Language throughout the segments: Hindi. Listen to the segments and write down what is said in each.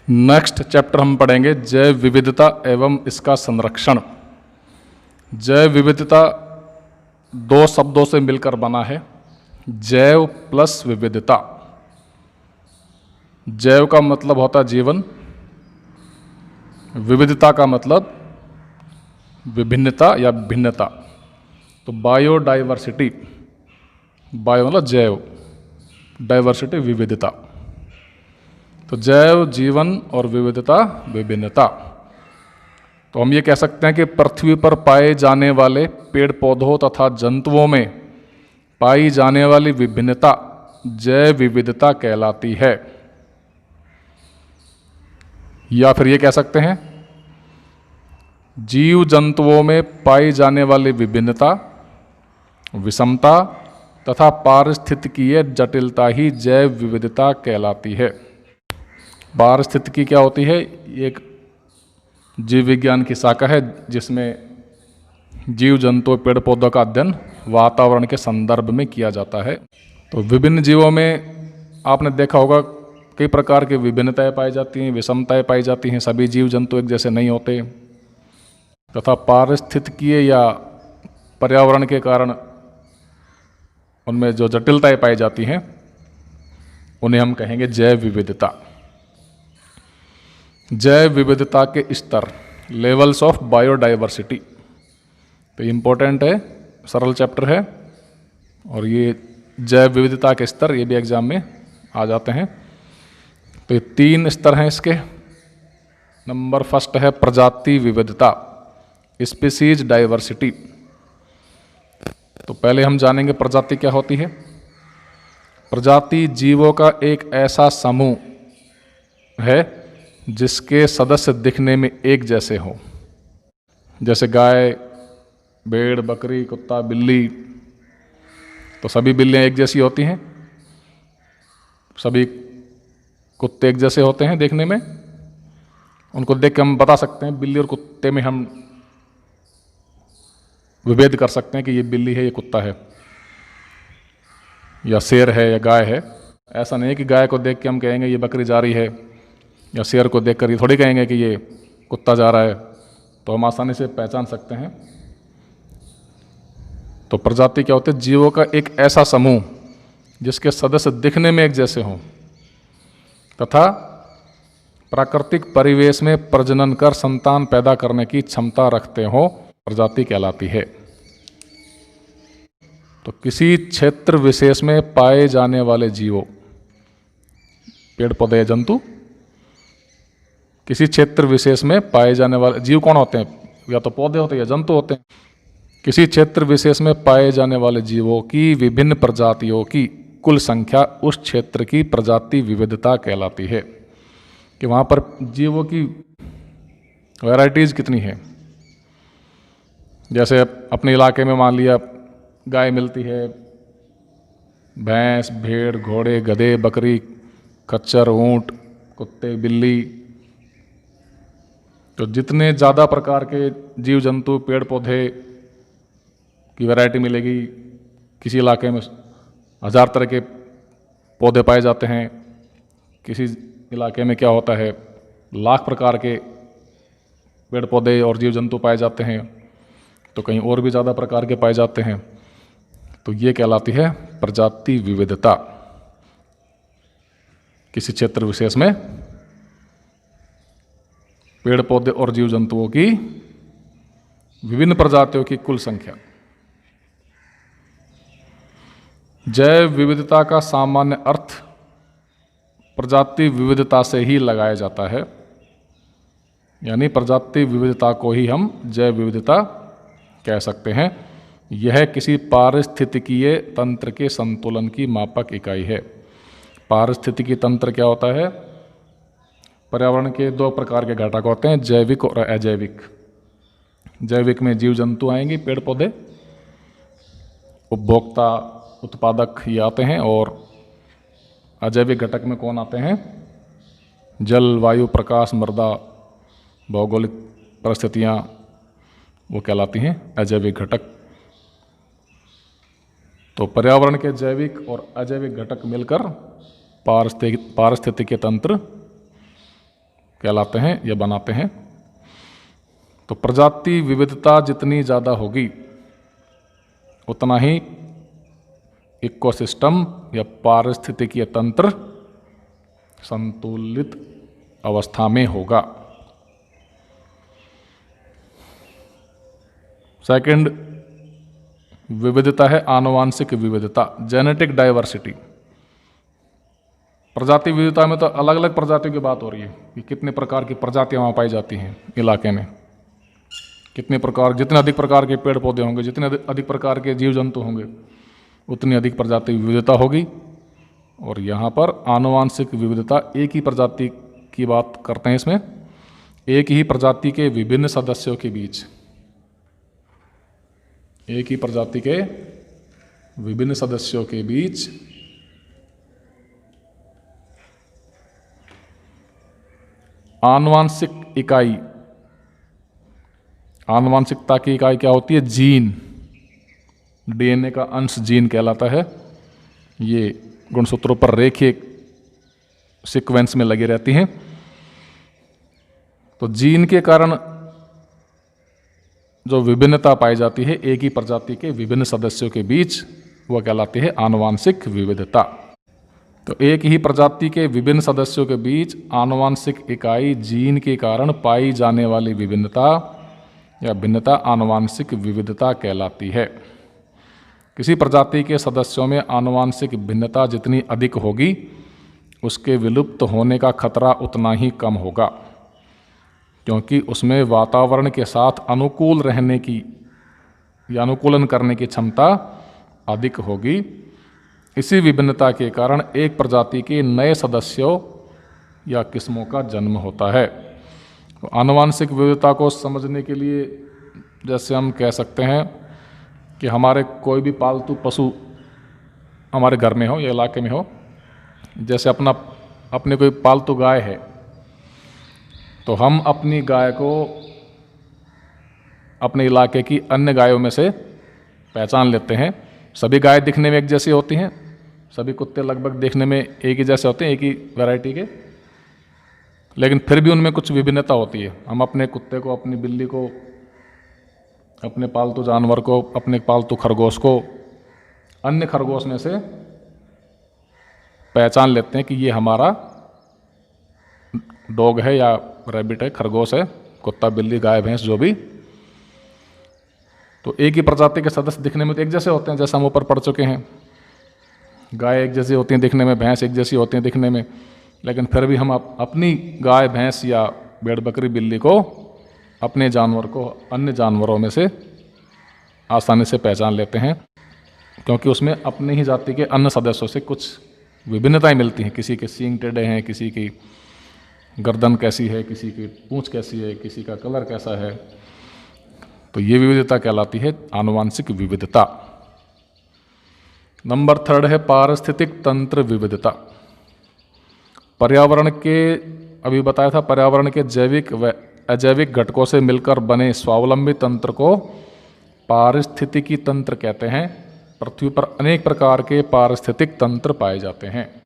नेक्स्ट चैप्टर हम पढ़ेंगे जैव विविधता एवं इसका संरक्षण। जैव विविधता दो शब्दों से मिलकर बना है, जैव प्लस विविधता। जैव का मतलब होता है जीवन, विविधता का मतलब विभिन्नता या भिन्नता। तो बायोडाइवर्सिटी, बायो मतलब जैव, डाइवर्सिटी विविधता। तो जैव जीवन और विविधता विभिन्नता। तो हम ये कह सकते हैं कि पृथ्वी पर पाए जाने वाले पेड़ पौधों तथा जंतुओं में पाई जाने वाली विभिन्नता जैव विविधता कहलाती है। या फिर ये कह सकते हैं जीव जंतुओं में पाई जाने वाली विभिन्नता, विषमता तथा पारिस्थितिकीय जटिलता ही जैव विविधता कहलाती है। पारिस्थितिकी क्या होती है? एक जीव विज्ञान की शाखा है जिसमें जीव जंतु पेड़ पौधों का अध्ययन वातावरण के संदर्भ में किया जाता है। तो विभिन्न जीवों में आपने देखा होगा कई प्रकार की विभिन्नताएं पाई जाती हैं, विषमताएं पाई जाती हैं। सभी जीव जंतु एक जैसे नहीं होते तथा पारिस्थितिकीय या पर्यावरण के कारण उनमें जो जटिलताएं पाई जाती हैं उन्हें हम कहेंगे जैव विविधता। जैव विविधता के स्तर, लेवल्स ऑफ बायोडाइवर्सिटी। तो इम्पोर्टेंट है, सरल चैप्टर है और ये जैव विविधता के स्तर ये भी एग्जाम में आ जाते हैं। तो ये 3 स्तर हैं इसके। नंबर फर्स्ट है प्रजाति विविधता, स्पीसीज डाइवर्सिटी। तो पहले हम जानेंगे प्रजाति क्या होती है। प्रजाति जीवों का एक ऐसा समूह है जिसके सदस्य दिखने में एक जैसे हों। जैसे गाय, भेड़, बकरी, कुत्ता, बिल्ली। तो सभी बिल्लियाँ एक जैसी होती हैं, सभी कुत्ते एक जैसे होते हैं देखने में। उनको देख के हम बता सकते हैं, बिल्ली और कुत्ते में हम विभेद कर सकते हैं कि ये बिल्ली है, ये कुत्ता है, या शेर है या गाय है। ऐसा नहीं है कि गाय को देख के हम कहेंगे ये बकरी जा रही है, या शेर को देखकर ये थोड़ी कहेंगे कि ये कुत्ता जा रहा है। तो हम आसानी से पहचान सकते हैं। तो प्रजाति क्या होती है? जीवों का एक ऐसा समूह जिसके सदस्य दिखने में एक जैसे हों तथा प्राकृतिक परिवेश में प्रजनन कर संतान पैदा करने की क्षमता रखते हों, प्रजाति कहलाती है। तो किसी क्षेत्र विशेष में पाए जाने वाले जीवों, पेड़ पौधे, जंतु, किसी क्षेत्र विशेष में पाए जाने वाले जीव कौन होते हैं? या तो पौधे होते हैं या जंतु होते हैं। किसी क्षेत्र विशेष में पाए जाने वाले जीवों की विभिन्न प्रजातियों की कुल संख्या उस क्षेत्र की प्रजाति विविधता कहलाती है। कि वहाँ पर जीवों की वैरायटीज़ कितनी है। जैसे अपने इलाके में मान लिया गाय मिलती है, भैंस, भेड़, घोड़े, गधे, बकरी, खच्चर, ऊंट, कुत्ते, बिल्ली। तो जितने ज़्यादा प्रकार के जीव जंतु पेड़ पौधे की वैरायटी मिलेगी, किसी इलाके में 1000 तरह के पौधे पाए जाते हैं, किसी इलाके में क्या होता है 1,00,000 प्रकार के पेड़ पौधे और जीव जंतु पाए जाते हैं, तो कहीं और भी ज़्यादा प्रकार के पाए जाते हैं। तो ये कहलाती है प्रजाति विविधता। किसी क्षेत्र विशेष में पेड़ पौधे और जीव जंतुओं की विभिन्न प्रजातियों की कुल संख्या। जैव विविधता का सामान्य अर्थ प्रजाति विविधता से ही लगाया जाता है, यानी प्रजाति विविधता को ही हम जैव विविधता कह सकते हैं। यह किसी पारिस्थितिकीय तंत्र के संतुलन की मापक इकाई है। पारिस्थितिकी तंत्र क्या होता है? पर्यावरण के 2 प्रकार के घटक होते हैं, जैविक और अजैविक। जैविक में जीव जंतु आएंगे, पेड़ पौधे, उपभोक्ता, उत्पादक ये आते हैं। और अजैविक घटक में कौन आते हैं? जल, वायु, प्रकाश, मृदा, भौगोलिक परिस्थितियाँ, वो कहलाती हैं अजैविक घटक। तो पर्यावरण के जैविक और अजैविक घटक मिलकर पारिस्थितिकी तंत्र कहलाते हैं या बनाते हैं। तो प्रजाति विविधता जितनी ज़्यादा होगी उतना ही इकोसिस्टम या पारिस्थितिकीय तंत्र संतुलित अवस्था में होगा। सेकंड विविधता है आनुवांशिक विविधता, जेनेटिक डाइवर्सिटी। प्रजाति विविधता में तो अलग अलग प्रजातियों की बात हो रही है कि कितने प्रकार की प्रजातियां वहाँ पाई जाती हैं इलाके में, कितने प्रकार, जितने अधिक प्रकार के पेड़ पौधे होंगे, जितने अधिक प्रकार के जीव जंतु होंगे, उतनी अधिक प्रजाति विविधता होगी। और यहाँ पर आनुवांशिक विविधता एक ही प्रजाति की बात करते हैं इसमें, एक ही प्रजाति के विभिन्न सदस्यों के बीच, एक ही प्रजाति के विभिन्न सदस्यों के बीच आनुवांशिक इकाई, आनुवांशिकता की इकाई क्या होती है? जीन। डीएनए का अंश जीन कहलाता है। ये गुणसूत्रों पर रेखीय सीक्वेंस में लगी रहती हैं। तो जीन के कारण जो विभिन्नता पाई जाती है एक ही प्रजाति के विभिन्न सदस्यों के बीच, वह कहलाती है आनुवांशिक विविधता। तो एक ही प्रजाति के विभिन्न सदस्यों के बीच आनुवांशिक इकाई जीन के कारण पाई जाने वाली विभिन्नता या भिन्नता आनुवांशिक विविधता कहलाती है। किसी प्रजाति के सदस्यों में आनुवांशिक भिन्नता जितनी अधिक होगी उसके विलुप्त होने का खतरा उतना ही कम होगा, क्योंकि उसमें वातावरण के साथ अनुकूल रहने की या अनुकूलन करने की क्षमता अधिक होगी। इसी विभिन्नता के कारण एक प्रजाति के नए सदस्यों या किस्मों का जन्म होता है। तो आनुवांशिक विविधता को समझने के लिए जैसे हम कह सकते हैं कि हमारे कोई भी पालतू पशु हमारे घर में हो या इलाके में हो, जैसे अपने कोई पालतू गाय है, तो हम अपनी गाय को अपने इलाके की अन्य गायों में से पहचान लेते हैं। सभी गाय दिखने में एक जैसी होती हैं, सभी कुत्ते लगभग देखने में एक ही जैसे होते हैं, एक ही वैरायटी के, लेकिन फिर भी उनमें कुछ विभिन्नता होती है। हम अपने कुत्ते को, अपनी बिल्ली को, अपने पालतू जानवर को, अपने पालतू खरगोश को अन्य खरगोश में से पहचान लेते हैं कि ये हमारा डॉग है या रैबिट है, खरगोश है, कुत्ता, बिल्ली, गाय, भैंस, जो भी। तो एक ही प्रजाति के सदस्य दिखने में तो एक जैसे होते हैं, जैसा हम ऊपर पढ़ चुके हैं। गाय एक जैसी होती हैं दिखने में, भैंस एक जैसी होती हैं दिखने में, लेकिन फिर भी हम अपनी गाय, भैंस या भेड़, बकरी, बिल्ली को, अपने जानवर को अन्य जानवरों में से आसानी से पहचान लेते हैं, क्योंकि उसमें अपनी ही जाति के अन्य सदस्यों से कुछ विभिन्नताएं मिलती हैं। किसी के सींग टेढ़े हैं, किसी की गर्दन कैसी है, किसी की पूंछ कैसी है, किसी का कलर कैसा है। तो ये विविधता कहलाती है आनुवांशिक विविधता। नंबर 3 है पारिस्थितिक तंत्र विविधता। पर्यावरण के, अभी बताया था, पर्यावरण के जैविक व अजैविक घटकों से मिलकर बने स्वावलंबी तंत्र को पारिस्थितिकी तंत्र कहते हैं। पृथ्वी पर अनेक प्रकार के पारिस्थितिक तंत्र पाए जाते हैं,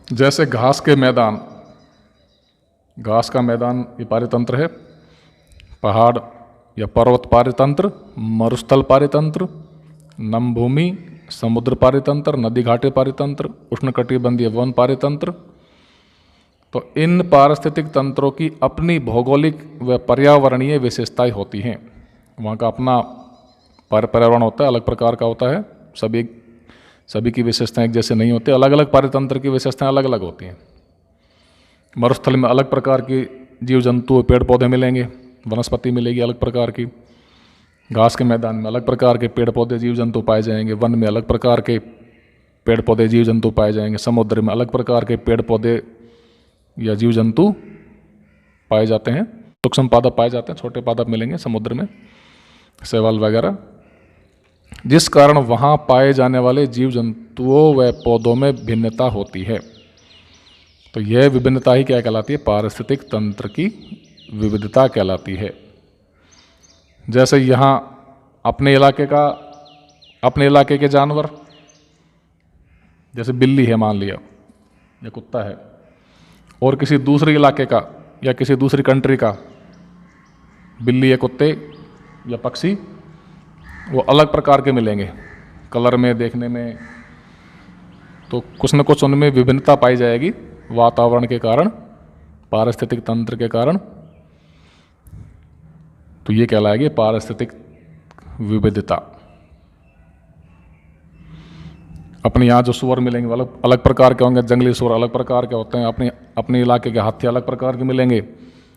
जैसे घास के मैदान, घास का मैदान ये पारितंत्र है, पहाड़ या पर्वत पारितंत्र, मरुस्थल पारितंत्र, नमभूमि, समुद्र पारितंत्र, नदी घाटे पारितंत्र, उष्णकटिबंधीय वन पारितंत्र। तो इन पारिस्थितिक तंत्रों की अपनी भौगोलिक व पर्यावरणीय विशेषताएं होती हैं। वहाँ का अपना पर्यावरण होता है, अलग प्रकार का होता है। सभी की विशेषताएं एक जैसे नहीं होती, अलग अलग पारितंत्र की विशेषताएं अलग अलग होती हैं। मरुस्थल में अलग प्रकार के जीव जंतु, पेड़ पौधे मिलेंगे, वनस्पति मिलेगी अलग प्रकार की। घास के मैदान में अलग प्रकार के पेड़ पौधे, जीव जंतु पाए जाएंगे। वन में अलग प्रकार के पेड़ पौधे, जीव जंतु पाए जाएंगे। समुद्र में अलग प्रकार के पेड़ पौधे या जीव जंतु पाए जाते हैं। सूक्ष्म पादप पाए जाते हैं, छोटे पादप मिलेंगे समुद्र में, शैवाल वगैरह, जिस कारण वहाँ पाए जाने वाले जीव जंतुओं व पौधों में भिन्नता होती है। तो यह विभिन्नता ही क्या कहलाती है? पारिस्थितिक तंत्र की विविधता कहलाती है। जैसे यहाँ अपने इलाके के जानवर, जैसे बिल्ली है मान लिया या कुत्ता है, और किसी दूसरे इलाके का या किसी दूसरी कंट्री का बिल्ली या कुत्ते या पक्षी वो अलग प्रकार के मिलेंगे, कलर में, देखने में, तो कुछ न कुछ उनमें विभिन्नता पाई जाएगी वातावरण के कारण, पारिस्थितिक तंत्र के कारण। तो ये कहलाएगी पारिस्थितिक विविधता। अपने यहाँ जो सूअर मिलेंगे वो अलग अलग प्रकार के होंगे, जंगली सूअर अलग प्रकार के होते हैं, अपने इलाके के हाथी अलग प्रकार के मिलेंगे,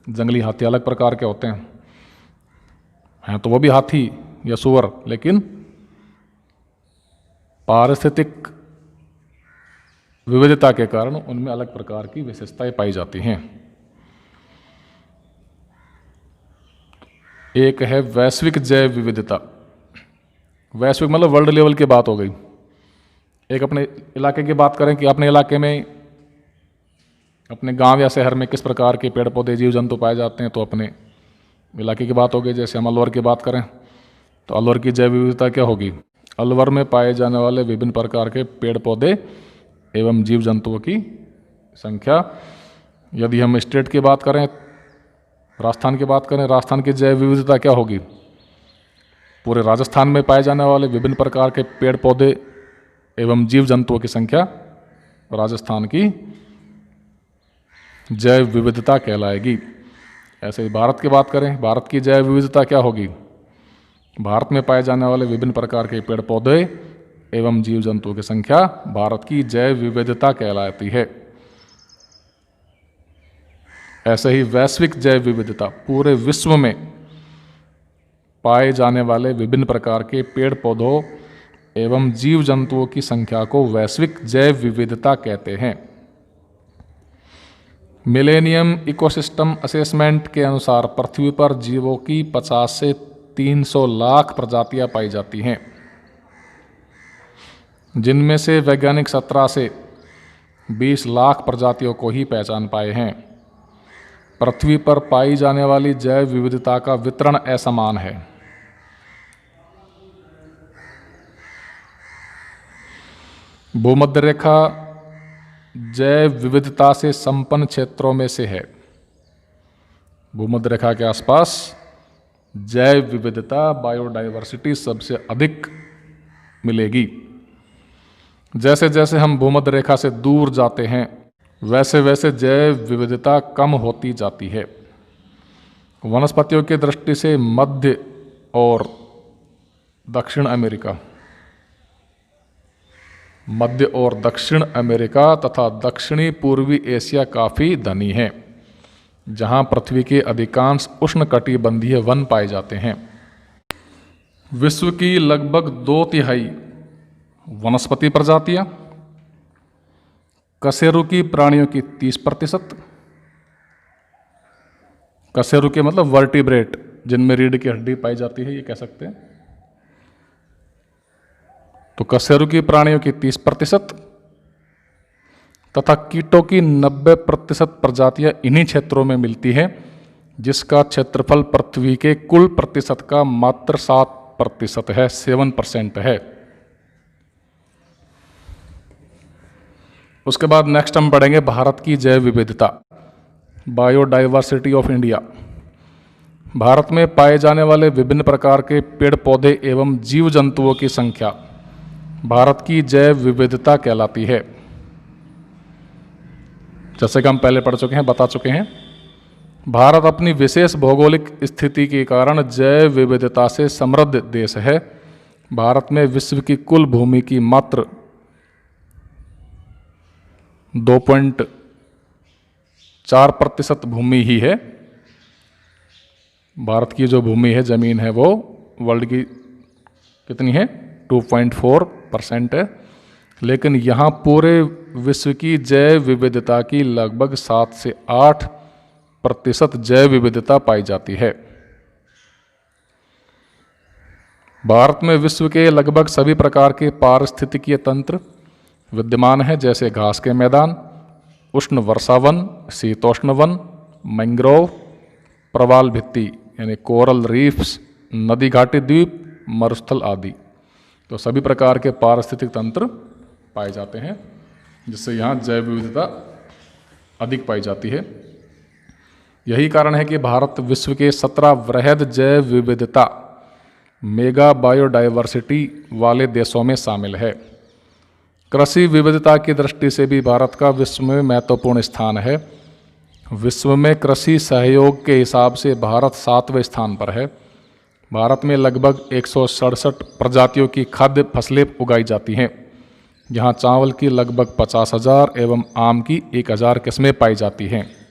जंगली हाथी अलग प्रकार के होते हैं तो वो भी हाथी या सूअर, लेकिन पारिस्थितिक विविधता के कारण उनमें अलग प्रकार की विशेषताएं पाई जाती हैं। एक है वैश्विक जैव विविधता। वैश्विक मतलब वर्ल्ड लेवल की बात हो गई। एक अपने इलाके की बात करें कि अपने इलाके में, अपने गांव या शहर में किस प्रकार के पेड़ पौधे जीव जंतु पाए जाते हैं, तो अपने इलाके की बात हो गई। जैसे हम अलवर की बात करें तो अलवर की जैव विविधता क्या होगी? अलवर में पाए जाने वाले विभिन्न प्रकार के पेड़ पौधे एवं जीव जंतुओं की संख्या। यदि हम स्टेट की बात करें, राजस्थान की बात करें, राजस्थान की जैव विविधता क्या होगी? पूरे राजस्थान में पाए जाने वाले विभिन्न प्रकार के पेड़ पौधे एवं जीव जंतुओं की संख्या राजस्थान की जैव विविधता कहलाएगी। ऐसे ही भारत की बात करें, भारत की जैव विविधता क्या होगी? भारत में पाए जाने वाले विभिन्न प्रकार के पेड़ पौधे एवं जीव जंतुओं की संख्या भारत की जैव विविधता कहलाती है। ऐसे ही वैश्विक जैव विविधता, पूरे विश्व में पाए जाने वाले विभिन्न प्रकार के पेड़ पौधों एवं जीव जंतुओं की संख्या को वैश्विक जैव विविधता कहते हैं। मिलेनियम इकोसिस्टम असेसमेंट के अनुसार पृथ्वी पर जीवों की 50 से 300 लाख प्रजातियां पाई जाती हैं, जिनमें से वैज्ञानिक 17 से 20 लाख प्रजातियों को ही पहचान पाए हैं। पृथ्वी पर पाई जाने वाली जैव विविधता का वितरण असमान है। भूमध्य रेखा जैव विविधता से संपन्न क्षेत्रों में से है। भूमध्य रेखा के आसपास जैव विविधता, बायोडाइवर्सिटी सबसे अधिक मिलेगी। जैसे जैसे हम भूमध्य रेखा से दूर जाते हैं वैसे वैसे जैव विविधता कम होती जाती है। वनस्पतियों की दृष्टि से मध्य और दक्षिण अमेरिका तथा दक्षिणी पूर्वी एशिया काफ़ी धनी है, जहां पृथ्वी के अधिकांश उष्णकटिबंधीय वन पाए जाते हैं। विश्व की लगभग 2/3 वनस्पति प्रजातियां, कशेरुकी प्राणियों की 30%, कशेरुकी मतलब वर्टिब्रेट, जिनमें रीढ़ की हड्डी पाई जाती है, ये कह सकते हैं। तो कशेरुकी प्राणियों की 30% तथा कीटों की 90% प्रजातियां इन्हीं क्षेत्रों में मिलती हैं, जिसका क्षेत्रफल पृथ्वी के कुल प्रतिशत का मात्र 7% है, 7% है। उसके बाद नेक्स्ट हम पढ़ेंगे भारत की जैव विविधता, बायोडाइवर्सिटी ऑफ इंडिया। भारत में पाए जाने वाले विभिन्न प्रकार के पेड़ पौधे एवं जीव जंतुओं की संख्या भारत की जैव विविधता कहलाती है। जैसे कि हम पहले पढ़ चुके हैं, बता चुके हैं, भारत अपनी विशेष भौगोलिक स्थिति के कारण जैव विविधता से समृद्ध देश है। भारत में विश्व की कुल भूमि की मात्र 2.4% भूमि ही है। भारत की जो भूमि है, जमीन है, वो वर्ल्ड की कितनी है? 2.4% है। लेकिन यहाँ पूरे विश्व की जैव विविधता की लगभग 7 से 8% जैव विविधता पाई जाती है। भारत में विश्व के लगभग सभी प्रकार के पारिस्थितिकीय तंत्र विद्यमान है, जैसे घास के मैदान, उष्ण वर्षावन, शीतोष्ण वन, मैंग्रोव, प्रवाल भित्ति यानी कोरल रीफ्स, नदी घाटी द्वीप, मरुस्थल आदि। तो सभी प्रकार के पारिस्थितिक तंत्र पाए जाते हैं, जिससे यहाँ जैव विविधता अधिक पाई जाती है। यही कारण है कि भारत विश्व के 17 वृहद जैव विविधता मेगा बायोडाइवर्सिटी वाले देशों में शामिल है। कृषि विविधता की दृष्टि से भी भारत का विश्व में महत्वपूर्ण स्थान है। विश्व में कृषि सहयोग के हिसाब से भारत 7वें स्थान पर है। भारत में लगभग 167 प्रजातियों की खाद्य फसलें उगाई जाती हैं, जहां चावल की लगभग 50,000 एवं आम की 1,000 किस्में पाई जाती हैं।